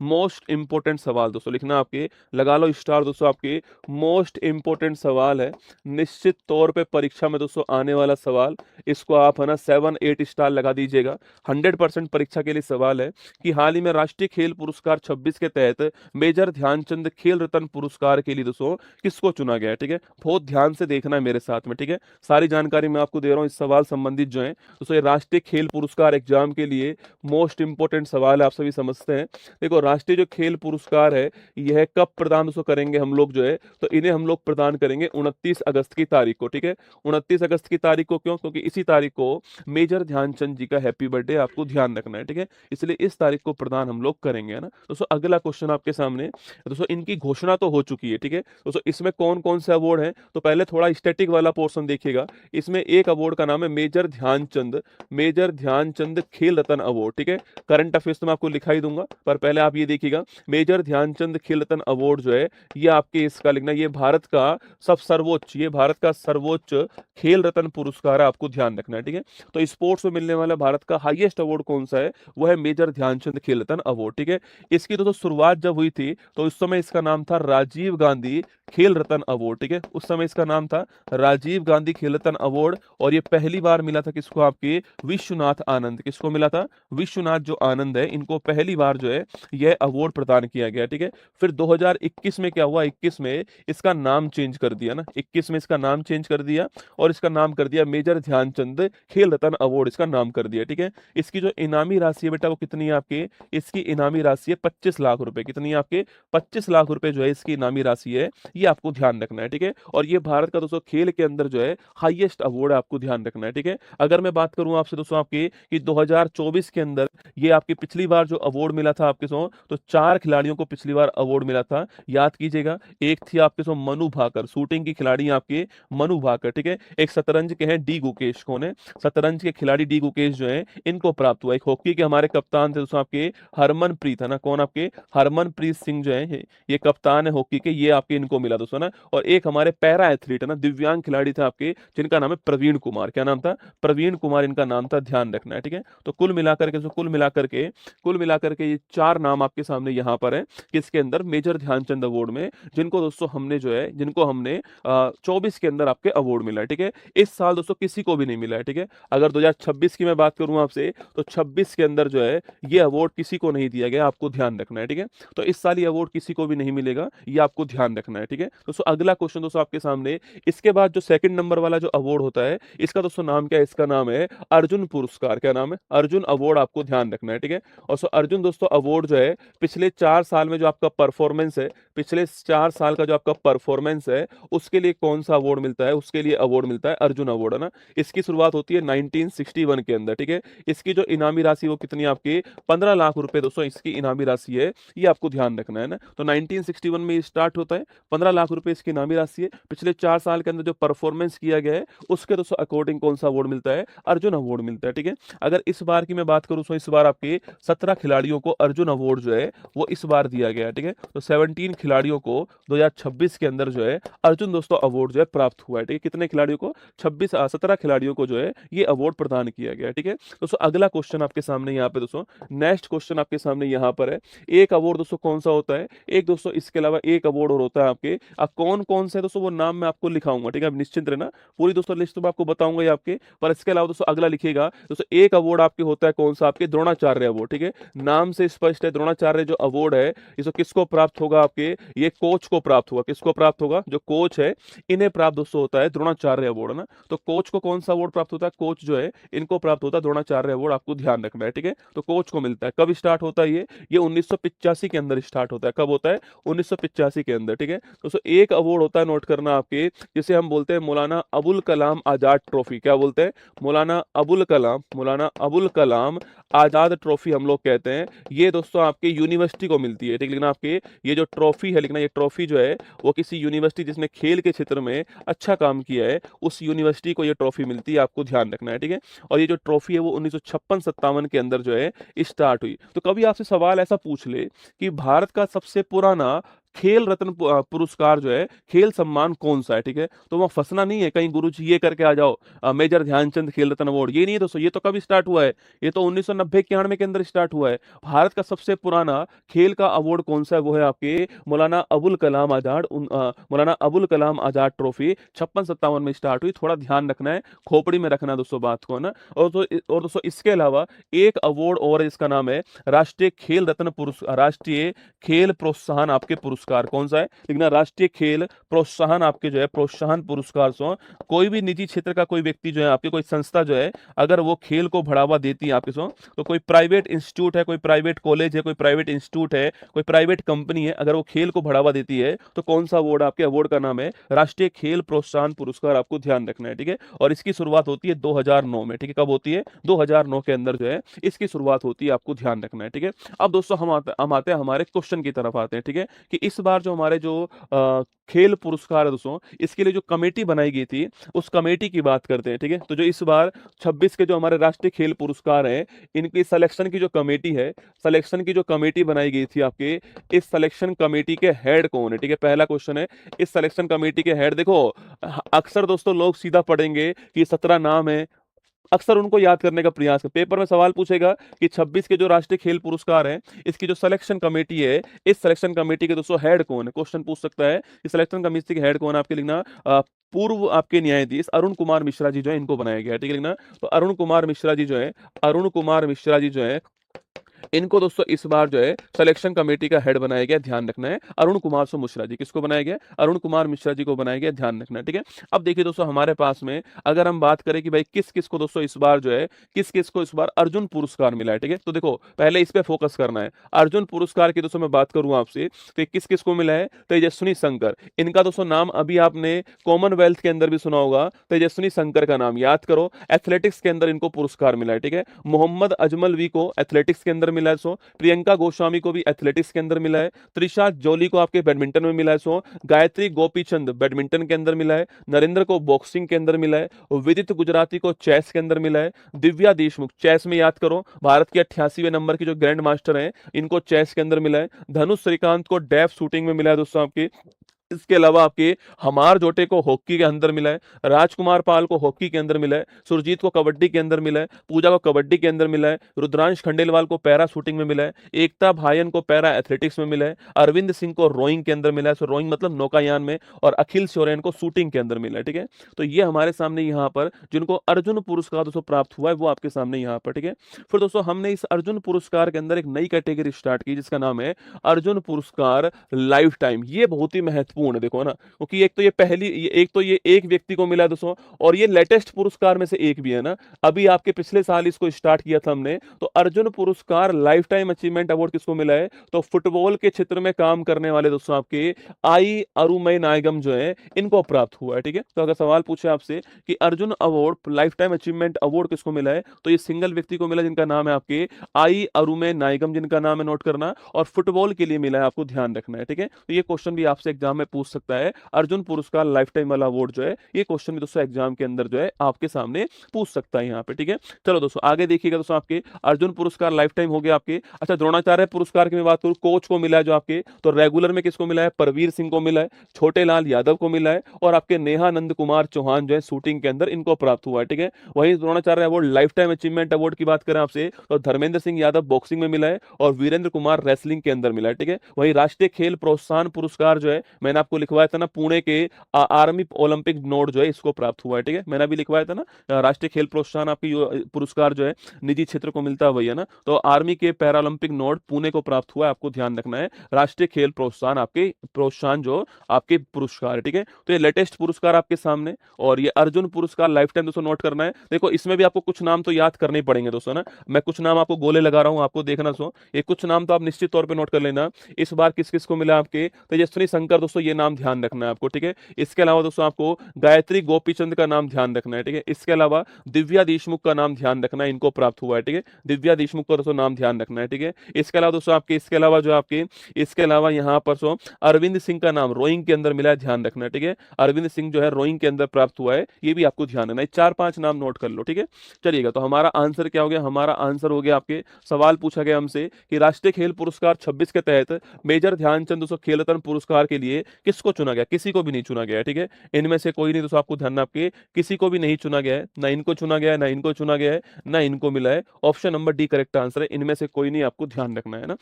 Most important सवाल दोस्तों लिखना आपके, लगा लो स्टार दोस्तों, आपके मोस्ट इंपोर्टेंट सवाल है, निश्चित तौर पे परीक्षा में दोस्तों आने वाला सवाल। इसको आप है ना 7-8 स्टार लगा दीजिएगा। 100% परीक्षा के लिए सवाल है कि हाल ही में राष्ट्रीय खेल पुरस्कार 26 के तहत मेजर ध्यानचंद खेल रत्न पुरस्कार के लिए दोस्तों किसको चुना गया है। ठीक है, बहुत ध्यान से देखना है मेरे साथ में। ठीक है, सारी जानकारी मैं आपको दे रहा हूँ इस सवाल संबंधित जो है दोस्तों। ये राष्ट्रीय खेल पुरस्कार एग्जाम के लिए मोस्ट इंपोर्टेंट सवाल है, आप सभी समझते हैं। देखो, राष्ट्रीय जो खेल पुरस्कार है यह कब प्रदान दोस्तों करेंगे हम लोग जो है, तो इन्हें हम लोग प्रदान करेंगे 29 अगस्त की तारीख को। ठीक है, 29 अगस्त की तारीख को, क्यों? क्योंकि इसी तारीख को मेजर ध्यानचंद जी का हैप्पी बर्थडे, आपको ध्यान रखना है। ठीक है, इसलिए इस तारीख को प्रदान हम लोग करेंगे, है ना दोस्तों। अगला क्वेश्चन आपके सामने दोस्तों, इनकी घोषणा तो हो चुकी है। ठीक है दोस्तों, इसमें कौन कौन से अवार्ड हैं, तो पहले थोड़ा स्टैटिक वाला पोर्शन देखिएगा। इसमें एक अवार्ड का नाम है मेजर ध्यानचंद खेल रत्न अवार्ड। ठीक है, करंट अफेयर्स तो मैं आपको लिखा ही दूंगा, पर पहले आप ये देखिएगा, मेजर ध्यानचंद खेल रत्न अवार्ड जो है ये आपके इसका लिखना, ये भारत का सर्वोच्च खेल रत्न पुरस्कार है, आपको ध्यान रखना है। ठीक है, तो स्पोर्ट्स में मिलने वाला भारत का हाईएस्ट अवार्ड कौन सा है, वो है मेजर ध्यानचंद खेल रत्न अवार्ड। ठीक है, इसकी दोस्तों शुरुआत जब हुई थी तो उस समय इसका नाम था राजीव गांधी खेल रत्न अवार्ड। ठीक है, उस समय इसका नाम था राजीव गांधी खेल रत्न अवार्ड, और ये पहली बार मिला था किसको, आपके विश्वनाथ आनंद। किसको मिला था? विश्वनाथ जो आनंद है, इनको पहली बार जो है यह अवार्ड प्रदान किया गया। ठीक है, फिर 2021 में क्या हुआ, 21 में इसका नाम चेंज कर दिया ना, 21 में इसका नाम चेंज कर दिया और इसका नाम कर दिया मेजर ध्यानचंद खेल रत्न अवार्ड, इसका नाम कर दिया। ठीक है, इसकी जो इनामी राशि है बेटा वो कितनी है आपके, इसकी इनामी राशि है 25 लाख रुपए। कितनी है आपके? 25 लाख रुपए जो है इसकी इनामी राशि है, ये आपको ध्यान रखना है। ठीक है, और ये भारत का दोस्तों खेल के अंदर जो है हाईएस्ट अवार्ड है, आपको ध्यान रखना है। ठीक है, अगर मैं बात करूं आपसे दोस्तों आपकी कि 2024 के अंदर ये आपकी पिछली बार जो अवार्ड मिला था आपके सो, तो 4 खिलाड़ियों को पिछली बार अवार्ड मिला था, याद कीजिएगा। एक थी आपके सो मनु भाकर, शूटिंग की खिलाड़ी आपके मनु भाकर। ठीक है, एक शतरंज के हैं डी गुकेश, कौन है? शतरंज के खिलाड़ी डी गुकेश जो है इनको प्राप्त हुआ। एक हॉकी के हमारे कप्तान थे दोस्तों आपके हरमनप्रीत, है ना, कौन आपके? हरमनप्रीत सिंह जो है ये कप्तान है हॉकी के, ये आपके इनको मिला दोस्तों ना। और एक हमारे पैरा एथलीट है ना, दिव्यांग खिलाड़ी थे आपके, जिनका नाम है प्रवीण कुमार। क्या नाम था? प्रवीण कुमार इनका नाम था, ध्यान रखना है। ठीक है, तो कुल मिलाकर के ये 4 नाम आपके सामने यहाँ पर है, किसके अंदर? मेजर ध्यानचंद अवार्ड में, जिनको दोस्तों हमने जो है, जिनको हमने 24 के अंदर आपके अवार्ड मिला है। ठीक है, इस साल दोस्तों किसी को भी नहीं मिला है। ठीक है, अगर 2026 की मैं बात करूं आपसे, तो 26 के अंदर जो है ये अवार्ड किसी को नहीं दिया गया, आपको ध्यान रखना है। ठीक है, तो इस साल ये अवार्ड किसी को भी नहीं मिलेगा, ये आपको ध्यान रखना है। ठीक है दोस्तों, अगला क्वेश्चन दोस्तों आपके सामने, इसके बाद जो सेकंड नंबर वाला जो अवार्ड होता है, इसका दोस्तों नाम क्या है? इसका नाम है अर्जुन पुरस्कार। क्या नाम है? अर्जुन अवार्ड, आपको ध्यान रखना है। ठीक है, और अर्जुन दोस्तों अवार्ड जो है पिछले 4 साल में जो आपका परफॉर्मेंस है, पिछले 4 साल का जो आपका परफॉर्मेंस है, उसके लिए कौन सा अवार्ड मिलता है? उसके लिए अवार्ड मिलता है अर्जुन अवार्ड, है ना। इसकी शुरुआत होती है 1961 के अंदर। ठीक है, इसकी जो इनामी राशि वो कितनी है आपकी? 15 लाख रुपए दोस्तों इसकी इनामी राशि है, ये आपको ध्यान रखना है ना। तो 1961 में स्टार्ट होता है, 15 लाख रुपए इसकी इनामी राशि है, पिछले 4 साल के अंदर जो परफॉर्मेंस किया गया है उसके दोस्तों अकॉर्डिंग कौन सा अवार्ड मिलता है? अर्जुन अवार्ड मिलता है। ठीक है, अगर इस बार की मैं बात करूं तो इस बार आपके 17 खिलाड़ियों को अर्जुन अवार्ड जो है वो इस बार दिया गया है। ठीक है, तो 17 खिलाड़ियों को 2026 के अंदर जो है अर्जुन दोस्तों अवार्ड जो है प्राप्त हुआ है। ठीक है, कितने खिलाड़ियों को? 17 खिलाड़ियों को जो है ये अवार्ड प्रदान किया गया है। ठीक है दोस्तों, अगला क्वेश्चन आपके सामने यहाँ पे दोस्तों, नेक्स्ट क्वेश्चन आपके सामने यहाँ पर है। एक अवार्ड दोस्तों कौन सा होता है? एक दोस्तों इसके अलावा एक अवार्ड और होता है आपके, कौन कौन से दोस्तों वो नाम मैं आपको लिखाऊंगा। ठीक है, आप निश्चिंत रहना, पूरी दोस्तों लिस्ट तो मैं आपको बताऊंगा ही आपके, पर इसके अलावा दोस्तों अगला लिखिएगा दोस्तों, एक अवार्ड आपके होता है कौन सा? आपके द्रोणाचार्य अवार्ड। ठीक है, नाम से स्पष्ट है, द्रोणाचार्य जो अवार्ड है इसको किसको प्राप्त होगा? आपके ये कोच को प्राप्त होगा। किसको प्राप्त होगा? जो कोच है इन्हें प्राप्त दोस्तों होता है द्रोणाचार्य अवार्ड, है ना। तो कोच को कौन सा अवार्ड प्राप्त होता है? कोच जो है इनको प्राप्त होता है द्रोणाचार्य अवार्ड, आपको ध्यान रखना है। ठीक है, तो कोच को मिलता है। कब स्टार्ट होता है ये 1985 के अंदर स्टार्ट होता है। कब होता है? 1985 के अंदर। ठीक है दोस्तों, एक अवार्ड होता है, नोट करना आपके, जिसे हम बोलते हैं मौलाना अबुल कलाम आजाद ट्रॉफी। क्या बोलते हैं? मौलाना अबुल कलाम आजाद ट्रॉफी हम लोग कहते हैं। ये दोस्तों आपके यूनिवर्सिटी को मिलती है। ठीक, लिखना आपके, ये जो ट्रॉफी है लिखना, ये ट्रॉफी जो है वो किसी यूनिवर्सिटी जिसने खेल के क्षेत्र में अच्छा काम किया है उस यूनिवर्सिटी को ये ट्रॉफी मिलती है, आपको ध्यान रखना है। ठीक है, और ये जो ट्रॉफी है वो 1956-57 के अंदर जो है स्टार्ट हुई। तो कभी आपसे सवाल ऐसा पूछ ले कि भारत का सबसे पुराना खेल रत्न पुरस्कार जो है, खेल सम्मान कौन-सा है, ठीक है? तो वहाँ फँसना नहीं है, कहीं गुरुजी ये करके आ जाओ मेजर ध्यानचंद खेल रत्न अवार्ड, ये नहीं है दोस्तों, ये तो कब स्टार्ट हुआ है? ये तो 1990-91 के अंदर स्टार्ट हुआ है। भारत का सबसे पुराना खेल का अवार्ड कौन-सा है? वो है आपके मौलाना अबुल कलाम आज़ाद ट्रॉफी 56-57 में स्टार्ट हुई। थोड़ा ध्यान रखना है, खोपड़ी में रखना है दोस्तों बात को, है ना? और दोस्तों इसके अलावा एक अवार्ड और है, इसका नाम है राष्ट्रीय खेल प्रोत्साहन आपके पुरस्कार। कौन सा है? लिखना राष्ट्रीय खेल प्रोत्साहन आपके जो है प्रोत्साहन पुरस्कार सो कोई भी निजी क्षेत्र का कोई व्यक्ति जो है, आपकी कोई संस्था जो है, अगर वो खेल को बढ़ावा देती है आपके सो, तो कोई प्राइवेट इंस्टीट्यूट है, कोई प्राइवेट कॉलेज है, कोई प्राइवेट इंस्टीट्यूट है, कोई प्राइवेट कंपनी है, अगर वो खेल को बढ़ावा देती है तो कौन सा अवार्ड? आपके अवार्ड का नाम है राष्ट्रीय खेल प्रोत्साहन पुरस्कार। आपको ध्यान रखना है, ठीक है? और इसकी शुरुआत होती है 2009 में, ठीक है? कब होती है? 2009 के अंदर जो है इसकी शुरुआत होती है, आपको ध्यान रखना है, ठीक है? अब दोस्तों हम आते हैं हमारे क्वेश्चन की तरफ आते हैं, ठीक है? कि इस बार जो हमारे जो खेल पुरस्कार है दोस्तों, इसके लिए जो कमेटी बनाई गई थी, उस कमेटी की बात करते हैं, ठीक है? तो जो इस बार 26 के जो हमारे राष्ट्रीय खेल पुरस्कार हैं, इनकी सिलेक्शन की जो कमेटी है, सिलेक्शन की जो कमेटी बनाई गई थी आपके, इस सिलेक्शन कमेटी के हेड कौन है? ठीक है? पहला क्वेश्चन है, इस सिलेक्शन कमेटी के हेड देखो, अक्सर दोस्तों लोग सीधा पढ़ेंगे कि 17 नाम है, अक्सर उनको याद करने का प्रयास कर, पेपर में सवाल पूछेगा कि 26 के जो राष्ट्रीय खेल पुरस्कार हैं, इसकी जो सिलेक्शन कमेटी है, इस सिलेक्शन कमेटी के दोस्तों हेड कौन है? क्वेश्चन पूछ सकता है कि सिलेक्शन कमेटी के हेड कौन है? आपके लिखना पूर्व आपके न्यायाधीश अरुण कुमार मिश्रा जी जो है, इनको बनाया गया है, ठीक है? लिखना तो अरुण कुमार मिश्रा जी जो है, अरुण कुमार मिश्रा जी जो है, इनको दोस्तों इस बार जो है सिलेक्शन कमेटी का हेड बनाया गया, ध्यान रखना है। अरुण कुमार सो मिश्रा जी, किसको बनाया गया? अरुण कुमार मिश्रा जी को बनाया गया, ध्यान रखना है, ठीक है? अब देखिए दोस्तों, हमारे पास में अगर हम बात करें कि भाई किस किस को दोस्तों इस बार जो है, किस किस को इस बार अर्जुन पुरस्कार मिला है, ठीक है? तो देखो पहले इस पे फोकस करना है। अर्जुन पुरस्कार की दोस्तों मैं बात करूं आपसे, तो किस किस को मिला है? तेजस्विनी शंकर, इनका दोस्तों नाम अभी आपने कॉमनवेल्थ के अंदर भी सुना होगा, तेजस्विनी शंकर का नाम याद करो। एथलेटिक्स के अंदर इनको पुरस्कार मिला है, ठीक है? मोहम्मद अजमल वी को एथलेटिक्स के अंदर मिला है, सो प्रियंका गोस्वामी को भी एथलेटिक्स के अंदर मिला है, त्रिशा जोली को आपके बैडमिंटन में मिला है, सो गायत्री गोपीचंद बैडमिंटन के अंदर मिला है, नरेंद्र को बॉक्सिंग के अंदर मिला है, विदित गुजराती को चेस के अंदर मिला है, दिव्या देशमुख चेस में याद करो, भारत के 88वें नंबर की जो ग्रैंड मास्टर हैं, इनको चेस के अंदर मिला है, धनुष श्रीकांत को डेफ शूटिंग में मिला है दोस्तों आपके। इसके अलावा आपके हमार जोटे को हॉकी के अंदर मिला है, राजकुमार पाल को हॉकी के अंदर मिला है, सुरजीत को कबड्डी के अंदर मिला है, पूजा को कबड्डी के अंदर मिला है, रुद्रांश खंडेलवाल को पैरा शूटिंग में मिला है, एकता भायन को पैरा एथलेटिक्स में मिला है, अरविंद सिंह को रोइंग के अंदर मिला है, सो रोइंग मतलब नौकायान में, और अखिल सोरेन को शूटिंग के अंदर मिला है, ठीक है? तो ये हमारे सामने यहाँ पर जिनको अर्जुन पुरस्कार दोस्तों प्राप्त हुआ है, वो आपके सामने यहाँ पर, ठीक है? फिर दोस्तों हमने इस अर्जुन पुरस्कार के अंदर एक नई कैटेगरी स्टार्ट की, जिसका नाम है अर्जुन पुरस्कार लाइफ टाइम। ये बहुत ही महत्वपूर्ण है, देखो ना, क्योंकि एक तो ये एक व्यक्ति को मिला है दोस्तों, और ये लेटेस्ट पुरस्कार में से एक भी है ना, अभी आपके पिछले साल इसको स्टार्ट किया था हमने। तो अर्जुन पुरस्कार लाइफ टाइम अचीवमेंट अवार्ड किसको मिला है? तो फुटबॉल के क्षेत्र में काम करने वाले दोस्तों आपके आई अरुमय नायगम जो है, इनको प्राप्त हुआ है, ठीक है? तो अगर सवाल पूछे आपसे कि Arjun award life time achievement award किसको मिला है, तो ये सिंगल व्यक्ति को मिला, जिनका नाम है आपके आई अरुमय नायगम, जिनका नाम है नोट करना, और फुटबॉल के लिए मिला है, आपको ध्यान रखना है, ठीक है? तो ये क्वेश्चन भी आपसे एग्जाम में पूछ सकता है, अर्जुन पुरस्कार लाइफ टाइम वाला अवार्ड जो है, ये क्वेश्चन भी दोस्तों एग्जाम के अंदर जो है आपके सामने पूछ सकता है यहाँ पे, ठीक है? चलो दोस्तों आगे देखिएगा दोस्तों, आपके अर्जुन पुरस्कार लाइफ टाइम हो गया आपके। अच्छा, द्रोणाचार्य पुरस्कार की मैं बात करूं, कोच को मिला है जो आपके, तो रेगुलर में किसको मिला है? परवीर सिंह को मिला है, छोटे लाल यादव को मिला है, और आपके नेहा नंद कुमार चौहान जो है शूटिंग के अंदर, इनको प्राप्त हुआ है, ठीक है? वहीं Dronacharya award life time achievement award की बात करें आपसे, तो धर्मेंद्र सिंह यादव बॉक्सिंग में मिला है, और वीरेंद्र कुमार रेसलिंग के अंदर मिला है, ठीक है? वहीं राष्ट्रीय खेल प्रोत्साहन पुरस्कार जो है, मैंने आपको लिखवाया था ना, पुणे के आर्मी ओलंपिक नोड जो है, इसको प्राप्त हुआ है, ठीक है? मैंने अभी लिखवाया था ना, राष्ट्रीय खेल प्रोत्साहन आपकी पुरस्कार जो है निजी क्षेत्र को मिलता है, वही है ना, तो आर्मी के पैरालंपिक नोड पुणे को प्राप्त हुआ है, आपको ध्यान रखना है। राष्ट्रीय खेल प्रोत्साहन आपके प्रोत्साहन जो आपके पुरस्कार है, ठीक है? तो ये लेटेस्ट पुरस्कार आपके सामने, और ये अर्जुन पुरस्कार लाइफ टाइम दोस्तों नोट करना है। देखो इसमें भी आपको कुछ नाम तो याद करने ही पड़ेंगे दोस्तों ना, मैं कुछ नाम आपको गोले लगा रहा हूं, आपको देखना, सो ये कुछ नाम तो आप निश्चित तौर पर नोट कर लेना। इस बार किस किस को मिला? आपके तेजस्विनी शंकर दोस्तों, ये नाम ध्यान रखना है आपको, ठीक है। इसके अलावा दोस्तों आपको गायत्री गोपीचंद का नाम ध्यान रखना है, ठीक है। इसके अलावा दिव्या देशमुख का नाम ध्यान रखना है, इनको प्राप्त हुआ है, ठीक है। दिव्या देशमुख का दोस्तों नाम ध्यान रखना है, ठीक है। इसके अलावा दोस्तों आपके इसके अलावा जो आपके इसके अलावा यहाँ पर सो अरविंद सिंह का नाम रोइंग के अंदर मिला है, ध्यान रखना है, ठीक है। अरविंद सिंह जो है रोइंग के अंदर प्राप्त हुआ है, ये भी आपको ध्यान रखना है। 4-5 नाम नोट कर लो, ठीक है। चलिएगा, तो हमारा आंसर क्या हो गया? हमारा आंसर हो गया, आपके सवाल पूछा गया हमसे कि राष्ट्रीय खेल पुरस्कार 26 के तहत मेजर ध्यानचंद दोस्तों खेल रत्न पुरस्कार के लिए किसको चुना गया? किसी को भी नहीं चुना गया है, ठीक है। इनमें से कोई नहीं दोस्तों, आपको ध्यान रखना, आपके किसी को भी नहीं चुना गया है, ना इनको चुना गया है, ना इनको चुना गया है, ना इनको मिला है। Option number D correct answer है, इनमें से कोई नहीं, आपको ध्यान रखना है ना।